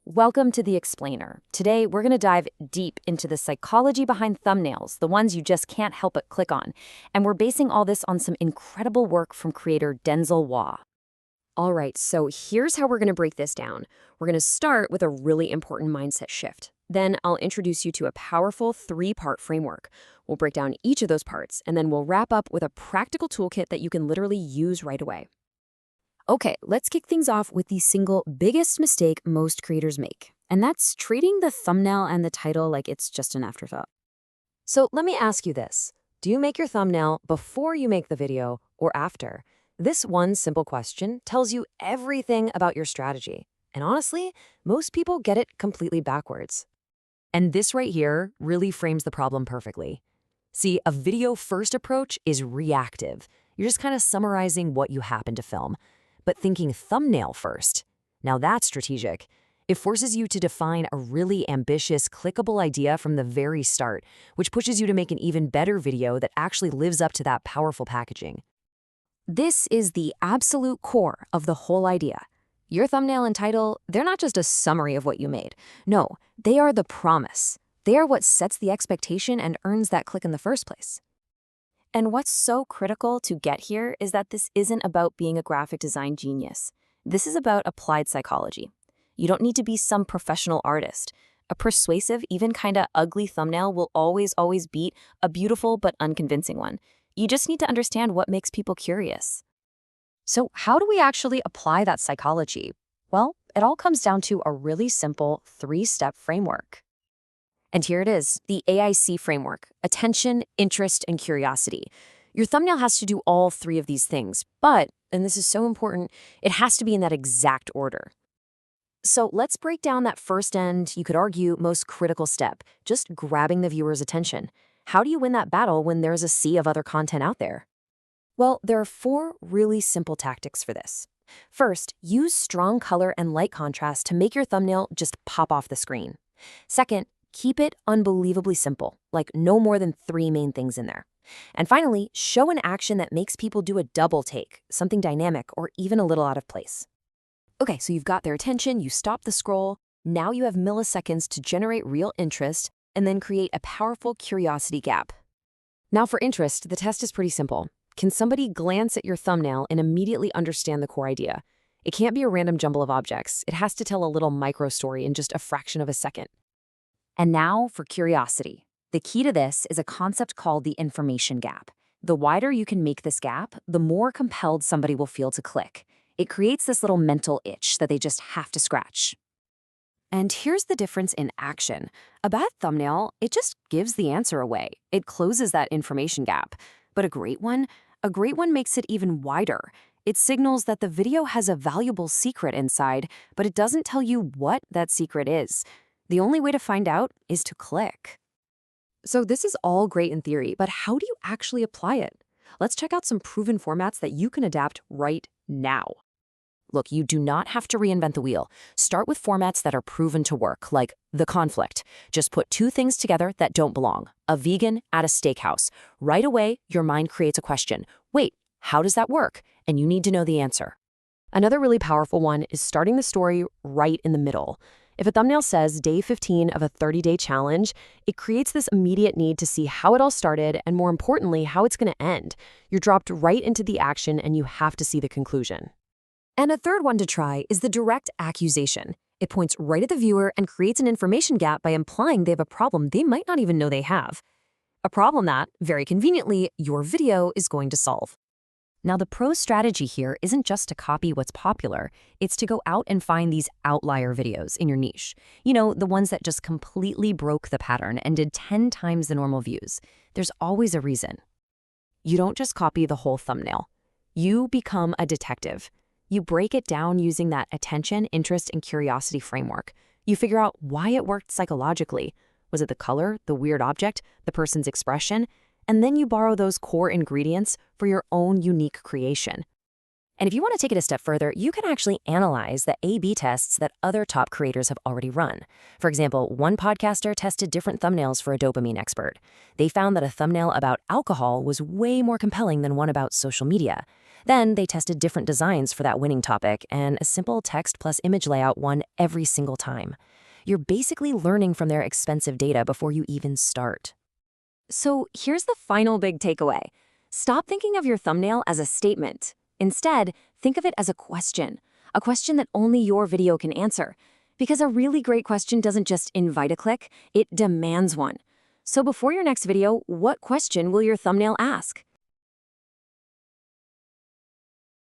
Welcome to The Explainer. Today, we're going to dive deep into the psychology behind thumbnails, the ones you just can't help but click on. And we're basing all this on some incredible work from creator Denzel Waugh. All right, so here's how we're going to break this down. We're going to start with a really important mindset shift. Then I'll introduce you to a powerful three-part framework. We'll break down each of those parts, and then we'll wrap up with a practical toolkit that you can literally use right away. Okay, let's kick things off with the single biggest mistake most creators make, and that's treating the thumbnail and the title like it's just an afterthought. So let me ask you this. Do you make your thumbnail before you make the video or after? This one simple question tells you everything about your strategy. And honestly, most people get it completely backwards. And this right here really frames the problem perfectly. See, a video-first approach is reactive. You're just kind of summarizing what you happen to film. But thinking thumbnail first, now that's strategic. It forces you to define a really ambitious, clickable idea from the very start, which pushes you to make an even better video that actually lives up to that powerful packaging. This is the absolute core of the whole idea. Your thumbnail and title, they're not just a summary of what you made. No, they are the promise. They are what sets the expectation and earns that click in the first place. And what's so critical to get here is that this isn't about being a graphic design genius. This is about applied psychology. You don't need to be some professional artist. A persuasive, even kinda ugly thumbnail will always beat a beautiful but unconvincing one. You just need to understand what makes people curious. So how do we actually apply that psychology? Well, it all comes down to a really simple three-step framework. And here it is, the AIC framework: attention, interest, and curiosity. Your thumbnail has to do all three of these things, but, and this is so important, it has to be in that exact order. So let's break down that first and, you could argue, most critical step, just grabbing the viewer's attention. How do you win that battle when there's a sea of other content out there? Well, there are four really simple tactics for this. First, use strong color and light contrast to make your thumbnail just pop off the screen. Second, keep it unbelievably simple, like no more than 3 main things in there. And finally, show an action that makes people do a double take, something dynamic or even a little out of place. Okay, so you've got their attention, you stop the scroll, now you have milliseconds to generate real interest and then create a powerful curiosity gap. Now for interest, the test is pretty simple. Can somebody glance at your thumbnail and immediately understand the core idea? It can't be a random jumble of objects. It has to tell a little micro story in just a fraction of a second. And now for curiosity. The key to this is a concept called the information gap. The wider you can make this gap, the more compelled somebody will feel to click. It creates this little mental itch that they just have to scratch. And here's the difference in action. A bad thumbnail, it just gives the answer away. It closes that information gap. But a great one makes it even wider. It signals that the video has a valuable secret inside, but it doesn't tell you what that secret is. The only way to find out is to click. So this is all great in theory, but how do you actually apply it? Let's check out some proven formats that you can adapt right now. Look, you do not have to reinvent the wheel. Start with formats that are proven to work, like The Conflict. Just put 2 things together that don't belong. A vegan at a steakhouse. Right away, your mind creates a question. Wait, how does that work? And you need to know the answer. Another really powerful one is starting the story right in the middle. If a thumbnail says day 15 of a 30-day challenge, it creates this immediate need to see how it all started and, more importantly, how it's going to end. You're dropped right into the action and you have to see the conclusion. And a third one to try is the direct accusation. It points right at the viewer and creates an information gap by implying they have a problem they might not even know they have. A problem that, very conveniently, your video is going to solve. Now, the pro strategy here isn't just to copy what's popular, it's to go out and find these outlier videos in your niche. You know, the ones that just completely broke the pattern and did 10 times the normal views. There's always a reason. You don't just copy the whole thumbnail. You become a detective. You break it down using that attention, interest, and curiosity framework. You figure out why it worked psychologically. Was it the color, the weird object, the person's expression? And then you borrow those core ingredients for your own unique creation. And if you want to take it a step further, you can actually analyze the A/B tests that other top creators have already run. For example, one podcaster tested different thumbnails for a dopamine expert. They found that a thumbnail about alcohol was way more compelling than one about social media. Then they tested different designs for that winning topic, and a simple text plus image layout won every single time. You're basically learning from their expensive data before you even start. So here's the final big takeaway. Stop thinking of your thumbnail as a statement. Instead, think of it as a question that only your video can answer. Because a really great question doesn't just invite a click, it demands one. So before your next video, what question will your thumbnail ask?